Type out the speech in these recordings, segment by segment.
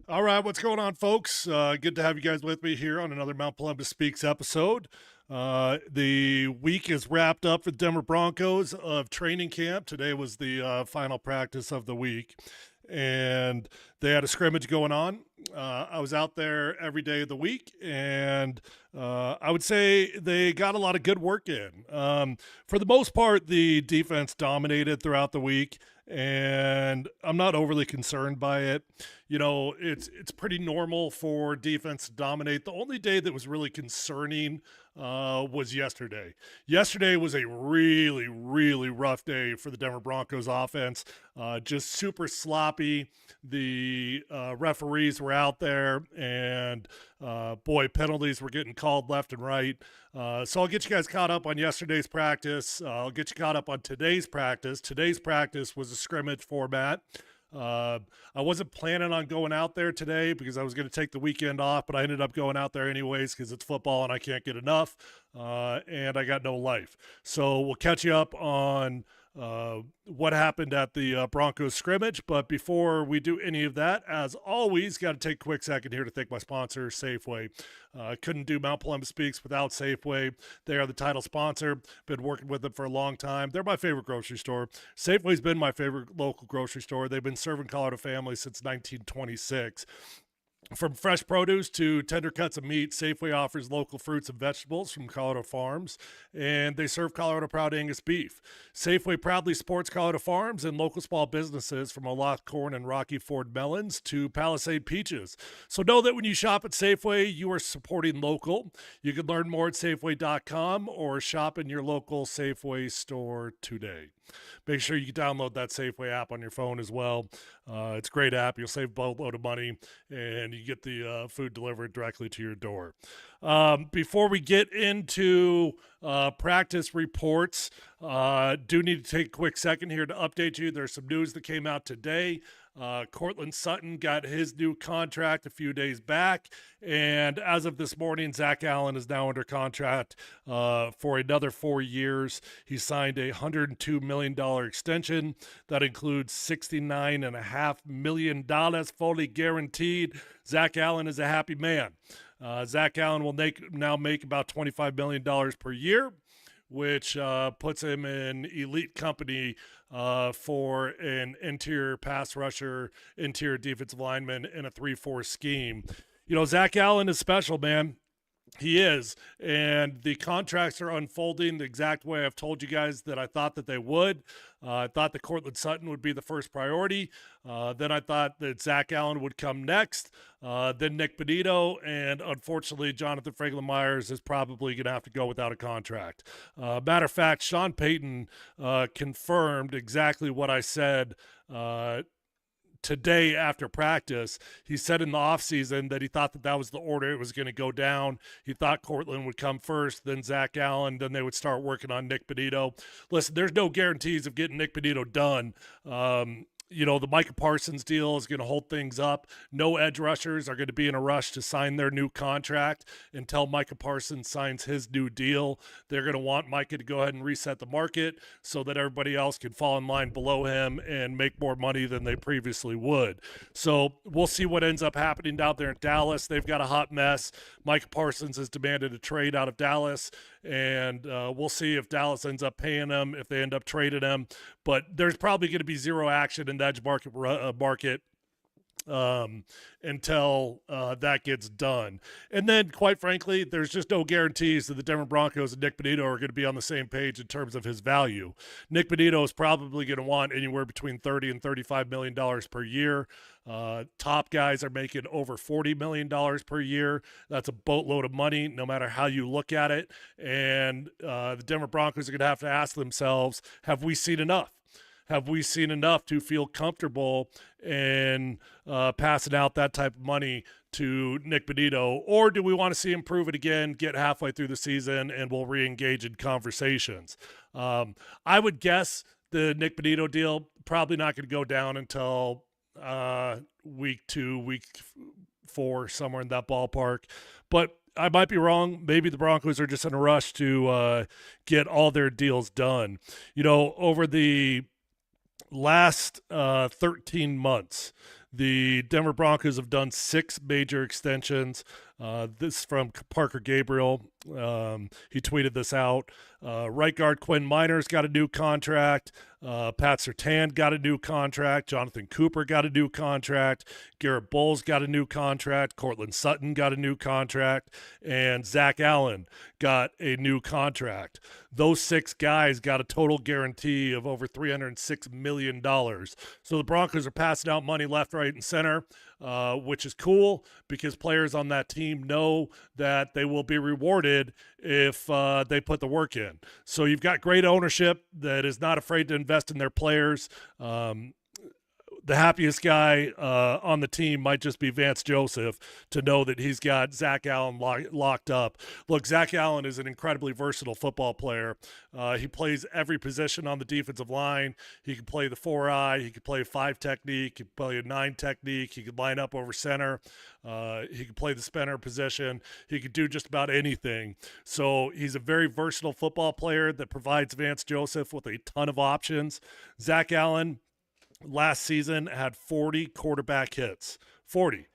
All right, what's going on, folks? Good to have you guys with me here on another Mount Polumbus Speaks episode. The week is wrapped up for the Denver Broncos of training camp. Today was the final practice of the week, and they had a scrimmage going on. I was out there every day of the week, and I would say they got a lot of good work in. For the most part, the defense dominated throughout the week, and I'm not overly concerned by it. It's pretty normal for defense to dominate. The only day that was really concerning was yesterday. Yesterday was a really, really rough day for the Denver Broncos offense. Just super sloppy. The referees were out there, and boy, penalties were getting called left and right. So I'll get you guys caught up on yesterday's practice. I'll get you caught up on today's practice. Today's practice was a scrimmage format. I wasn't planning on going out there today because I was going to take the weekend off, but I ended up going out there anyways because it's football and I can't get enough, and I got no life. So we'll catch you up on what happened at the Broncos scrimmage. But before we do any of that, as always, got to take a quick second here to thank my sponsor, Safeway. Couldn't do Mount Polumbus Speaks without Safeway. They are the title sponsor. Been working with them for a long time. They're my favorite grocery store. Safeway's been my favorite local grocery store. They've been serving Colorado families since 1926. From fresh produce to tender cuts of meat, Safeway offers local fruits and vegetables from Colorado farms, and they serve Colorado Proud Angus beef. Safeway proudly supports Colorado farms and local small businesses from Olaf Corn and Rocky Ford melons to Palisade peaches. So know that when you shop at Safeway, you are supporting local. You can learn more at Safeway.com or shop in your local Safeway store today. Make sure you download that Safeway app on your phone as well. It's a great app. You'll save a boatload of money, and you get the food delivered directly to your door. Before we get into practice reports, do need to take a quick second here to update you. There's some news that came out today. Courtland Sutton got his new contract a few days back, and as of this morning, Zach Allen is now under contract for another 4 years. He signed a $102 million extension that includes $69.5 million fully guaranteed. Zach Allen is a happy man. Zach Allen will now make about $25 million per year, which puts him in elite company for an interior pass rusher, interior defensive lineman in a 3-4 scheme. Zach Allen is special, man. He is, and the contracts are unfolding the exact way I've told you guys that I thought that they would. I thought that Courtland Sutton would be the first priority. Then I thought that Zach Allen would come next. Then Nick Benito, and unfortunately, Jonathan Franklin Myers is probably going to have to go without a contract. Matter of fact, Sean Payton confirmed exactly what I said today after practice. He said in the offseason that he thought that was the order it was going to go down. He thought Courtland would come first, then Zach Allen, then they would start working on Nick Benito. Listen, there's no guarantees of getting Nick Benito done. The Micah Parsons deal is going to hold things up. No edge rushers are going to be in a rush to sign their new contract until Micah Parsons signs his new deal. They're going to want Micah to go ahead and reset the market so that everybody else can fall in line below him and make more money than they previously would. So we'll see what ends up happening down there in Dallas. They've got a hot mess. Micah Parsons has demanded a trade out of Dallas, and we'll see if Dallas ends up paying him, if they end up trading him. But there's probably going to be zero action in the edge market until that gets done. And then, quite frankly, there's just no guarantees that the Denver Broncos and Nick Benito are going to be on the same page in terms of his value. Nick Benito is probably going to want anywhere between $30 and $35 million per year. Top guys are making over $40 million per year. That's a boatload of money, no matter how you look at it. And the Denver Broncos are going to ask themselves, have we seen enough? Have we seen enough to feel comfortable in passing out that type of money to Nick Benito? Or do we want to see him prove it again, get halfway through the season, and we'll re-engage in conversations? I would guess the Nick Benito deal probably not going to go down until week 2, week 4, somewhere in that ballpark. But I might be wrong. Maybe the Broncos are just in a rush to get all their deals done. Over the last 13 months, The Denver Broncos have done 6 major extensions. This from Parker Gabriel. He tweeted this out. Right guard Quinn Minor's got a new contract. Pat Surtain got a new contract. Jonathan Cooper got a new contract. Garrett Bowles got a new contract. Cortland Sutton got a new contract. And Zach Allen got a new contract. Those 6 guys got a total guarantee of over $306 million. So the Broncos are passing out money left, right, and center, which is cool because players on that team know that they will be rewarded if they put the work in. So you've got great ownership that is not afraid to invest in their players. The happiest guy on the team might just be Vance Joseph to know that he's got Zach Allen locked up. Look, Zach Allen is an incredibly versatile football player. He plays every position on the defensive line. He can play the 4-eye. He can play a 5 technique. He can play a 9 technique. He can line up over center. He can play the spinner position. He can do just about anything. So he's a very versatile football player that provides Vance Joseph with a ton of options. Zach Allen last season had 40 quarterback hits. 40.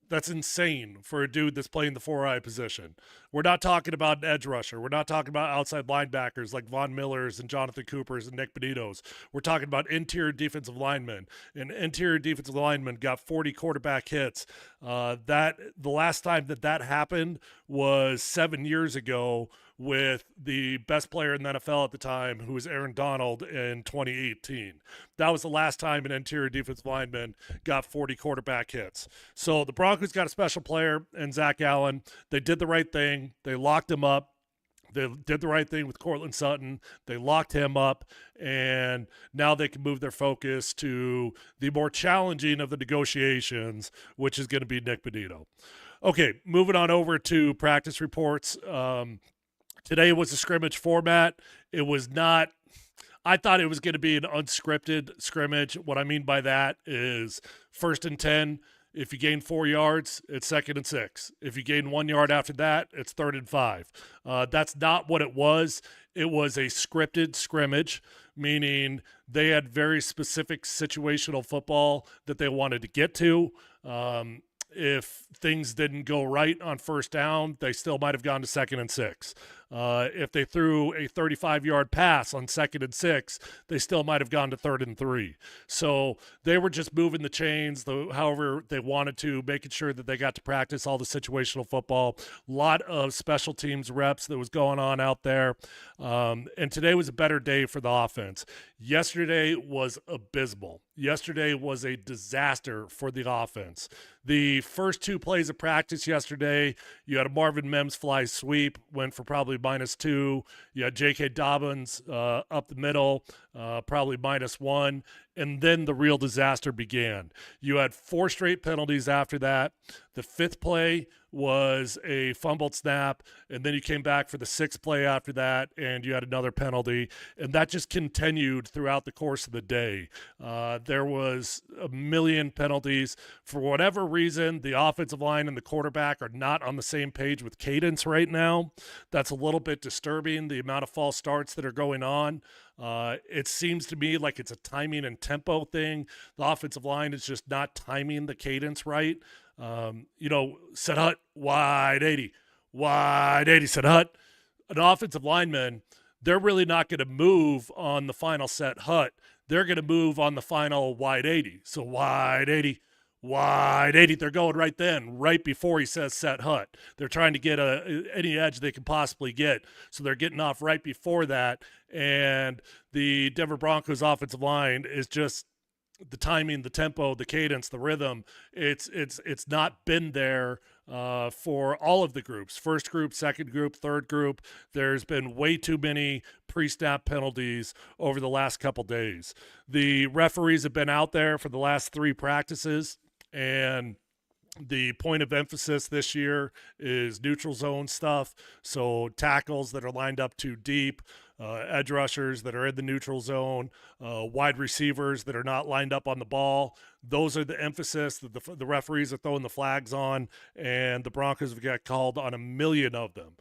That's insane for a dude that's playing the 4-eye position. We're not talking about an edge rusher. We're not talking about outside linebackers like Von Millers and Jonathan Coopers and Nick Bonitos. We're talking about interior defensive linemen. An interior defensive lineman got 40 quarterback hits. The last time that happened was 7 years ago with the best player in the NFL at the time, who was Aaron Donald in 2018. That was the last time an interior defensive lineman got 40 quarterback hits. So the Broncos got a special player in Zach Allen. They did the right thing. They locked him up. They did the right thing with Cortland Sutton. They locked him up, and now they can move their focus to the more challenging of the negotiations, which is going to be Nick Bonito. Okay, moving on over to practice reports. Today was a scrimmage format. It was not – I thought it was going to be an unscripted scrimmage. What I mean by that is 1st and 10. If you gain 4 yards, it's 2nd and 6. If you gain 1 yard after that, it's 3rd and 5. That's not what it was. It was a scripted scrimmage, meaning they had very specific situational football that they wanted to get to. If things didn't go right on 1st down, they still might have gone to 2nd and 6. If they threw a 35-yard pass on 2nd and 6, they still might have gone to 3rd and 3. So they were just moving the chains however they wanted to, making sure that they got to practice all the situational football. A lot of special teams reps that was going on out there. And today was a better day for the offense. Yesterday was abysmal. Yesterday was a disaster for the offense. The first 2 plays of practice yesterday, you had a Marvin Mims fly sweep, went for probably -2. You had J.K. Dobbins up the middle, probably -1. And then the real disaster began. You had 4 straight penalties after that. The 5th play was a fumbled snap, and then you came back for the 6th play after that, and you had another penalty. And that just continued throughout the course of the day. There was a million penalties. For whatever reason, the offensive line and the quarterback are not on the same page with cadence right now. That's a little bit disturbing, the amount of false starts that are going on. It seems to me like it's a timing and tempo thing. The offensive line is just not timing the cadence right. Set hut, wide 80, set hut. An offensive lineman, they're really not going to move on the final set hut. They're going to move on the final wide 80. So wide 80. They're going right then, right before he says set hut. They're trying to get any edge they can possibly get. So they're getting off right before that. And the Denver Broncos offensive line is just the timing, the tempo, the cadence, the rhythm. It's not been there for all of the groups. First group, second group, third group. There's been way too many pre-snap penalties over the last couple days. The referees have been out there for the last 3 practices, and the point of emphasis this year is neutral zone stuff. So tackles that are lined up too deep, edge rushers that are in the neutral zone, wide receivers that are not lined up on the ball. Those are the emphasis that the referees are throwing the flags on, and the Broncos have got called on a million of them.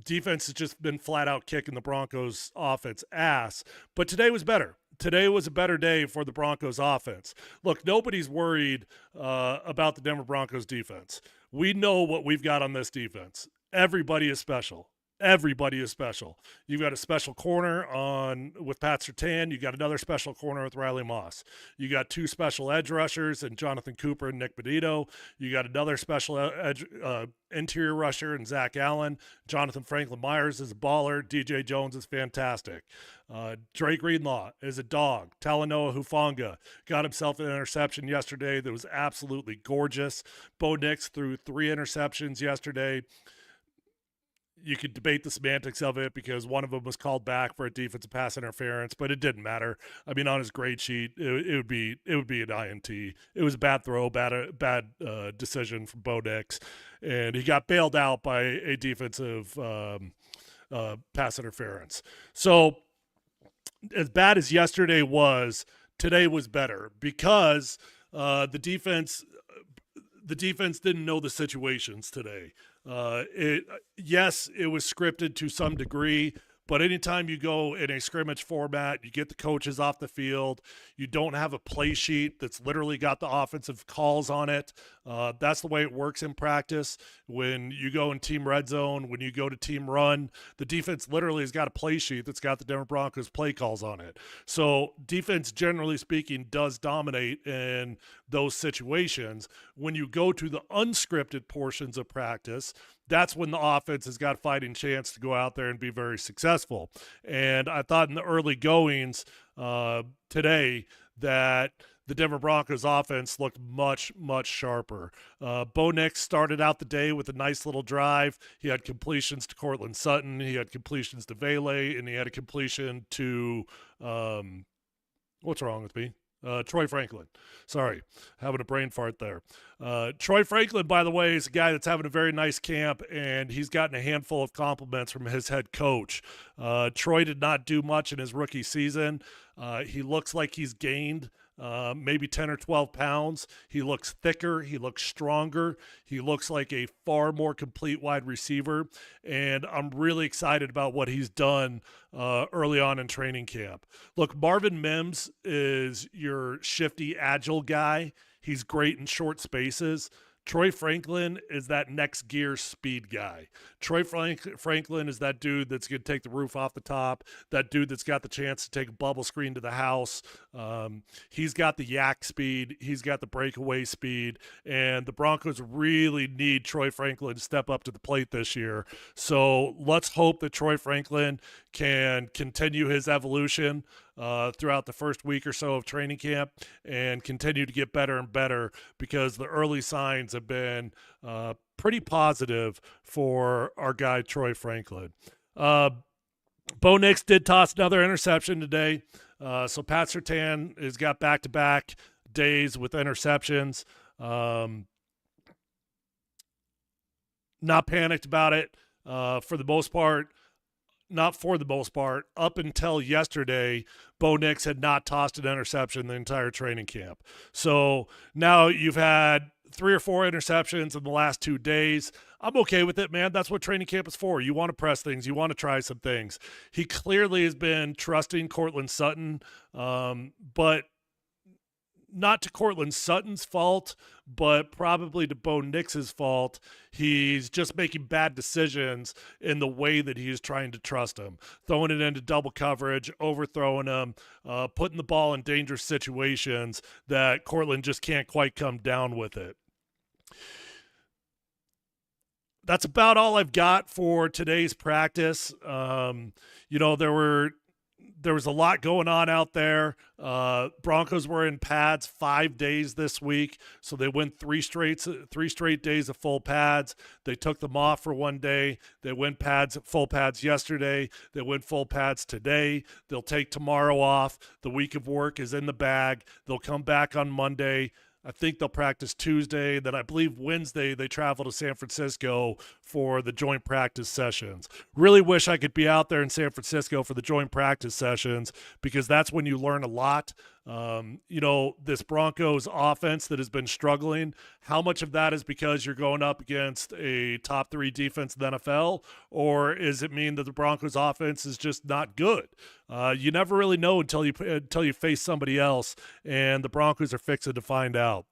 Defense has just been flat out kicking the Broncos offense ass, but today was better. today was a better day for the Broncos offense. Look, nobody's worried about the Denver Broncos defense. We know what we've got on this defense. Everybody is special. Everybody is special. You've got a special corner with Pat Surtain. You got another special corner with Riley Moss. You got two special edge rushers and Jonathan Cooper and Nick Benito. You got another special interior rusher and Zach Allen. Jonathan Franklin Myers is a baller. DJ Jones is fantastic. Dre Greenlaw is a dog. Talanoa Hufanga got himself an interception yesterday that was absolutely gorgeous. Bo Nix threw 3 interceptions yesterday. You could debate the semantics of it because one of them was called back for a defensive pass interference, but it didn't matter. I mean, on his grade sheet, it would be an INT. It was a bad throw, bad decision from Bo Nix, and he got bailed out by a defensive pass interference. So, as bad as yesterday was, today was better because the defense didn't know the situations today. Yes, it was scripted to some degree, but anytime you go in a scrimmage format, you get the coaches off the field, you don't have a play sheet that's literally got the offensive calls on it. That's the way it works in practice. When you go in team red zone, when you go to team run, the defense literally has got a play sheet that's got the Denver Broncos play calls on it. So defense, generally speaking, does dominate in those situations. When you go to the unscripted portions of practice, that's when the offense has got a fighting chance to go out there and be very successful. And I thought in the early goings today that the Denver Broncos offense looked much, much sharper. Bo Nix started out the day with a nice little drive. He had completions to Cortland Sutton. He had completions to Vele, and he had a completion to what's wrong with me? Troy Franklin. Sorry, having a brain fart there. Troy Franklin, by the way, is a guy that's having a very nice camp, and he's gotten a handful of compliments from his head coach. Troy did not do much in his rookie season. He looks like he's gained maybe 10 or 12 pounds. He looks thicker. He looks stronger. He looks like a far more complete wide receiver, and I'm really excited about what he's done early on in training camp. Look, Marvin Mims is your shifty, agile guy. He's great in short spaces. Troy Franklin is that next gear speed guy. Troy Franklin is that dude that's going to take the roof off the top, that dude that's got the chance to take a bubble screen to the house. He's got the yak speed. He's got the breakaway speed. And the Broncos really need Troy Franklin to step up to the plate this year. So let's hope that Troy Franklin can continue his evolution throughout the first week or so of training camp and continue to get better and better, because the early signs have been pretty positive for our guy Troy Franklin. Bo Nix did toss another interception today. So Pat Surtain has got back-to-back days with interceptions. Not panicked about it for the most part. Not for the most part. Up until yesterday, Bo Nix had not tossed an interception the entire training camp. So now you've had 3 or 4 interceptions in the last 2 days. I'm okay with it, man. That's what training camp is for. You want to press things. You want to try some things. He clearly has been trusting Cortland Sutton, but not to Cortland Sutton's fault, but probably to Bo Nix's fault. He's just making bad decisions in the way that he is trying to trust him. Throwing it into double coverage, overthrowing him, putting the ball in dangerous situations that Cortland just can't quite come down with it. That's about all I've got for today's practice. There was a lot going on out there. Broncos were in pads 5 days this week, so they went 3 straight days of full pads. They took them off for 1 day. They went full pads yesterday. They went full pads today. They'll take tomorrow off. The week of work is in the bag. They'll come back on Monday. I think they'll practice Tuesday. Then I believe Wednesday they travel to San Francisco for the joint practice sessions. Really wish I could be out there in San Francisco for the joint practice sessions, because that's when you learn a lot. This Broncos offense that has been struggling, how much of that is because you're going up against a top 3 defense in the NFL, or is it mean that the Broncos offense is just not good? You never really know until you face somebody else, and the Broncos are fixing to find out.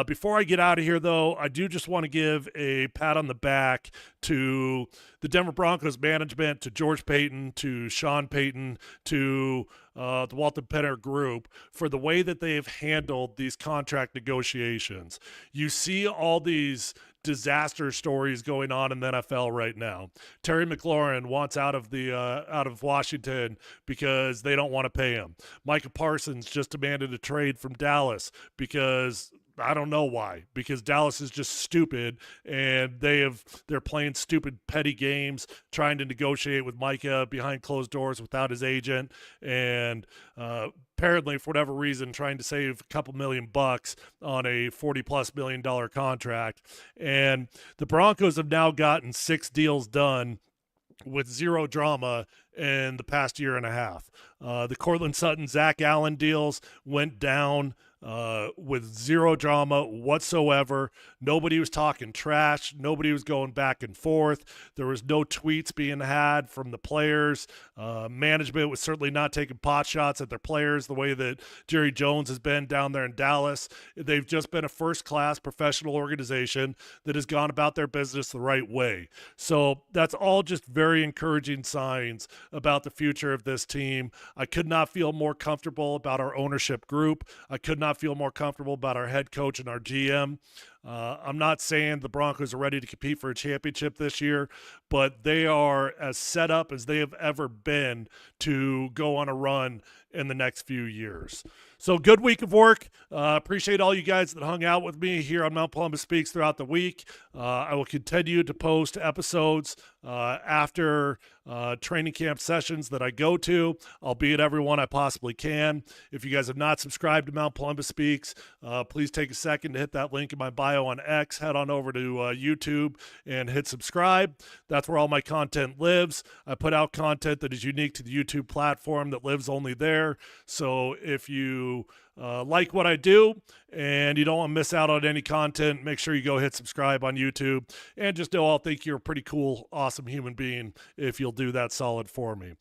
Before I get out of here, though, I do just want to give a pat on the back to the Denver Broncos management, to George Payton, to Sean Payton, to the Walton Penner Group for the way that they've handled these contract negotiations. You see all these disaster stories going on in the NFL right now. Terry McLaurin wants out of Washington because they don't want to pay him. Micah Parsons just demanded a trade from Dallas because I don't know why, because Dallas is just stupid, and they're playing stupid petty games trying to negotiate with Micah behind closed doors without his agent, and apparently for whatever reason trying to save a couple $1 million on a $40+ million contract. And the Broncos have now gotten 6 deals done with zero drama in the past year and a half. The Cortland Sutton, Zach Allen deals went down with zero drama whatsoever. Nobody was talking trash. Nobody was going back and forth. There was no tweets being had from the players. Management was certainly not taking pot shots at their players the way that Jerry Jones has been down there in Dallas. They've just been a first-class professional organization that has gone about their business the right way. So that's all just very encouraging signs about the future of this team. I could not feel more comfortable about our ownership group. I could not feel more comfortable about our head coach and our GM. I'm not saying the Broncos are ready to compete for a championship this year, but they are as set up as they have ever been to go on a run in the next few years. So good week of work. Appreciate all you guys that hung out with me here on Mount Polumbus Speaks throughout the week. I will continue to post episodes after training camp sessions that I go to. I'll be at every one I possibly can. If you guys have not subscribed to Mount Polumbus Speaks, please take a second to hit that link in my bio on X. Head on over to YouTube and hit subscribe. That's where all my content lives. I put out content that is unique to the YouTube platform that lives only there. So if you like what I do and you don't want to miss out on any content, make sure you go hit subscribe on YouTube, and just know I'll think you're a pretty cool, awesome human being if you'll do that solid for me.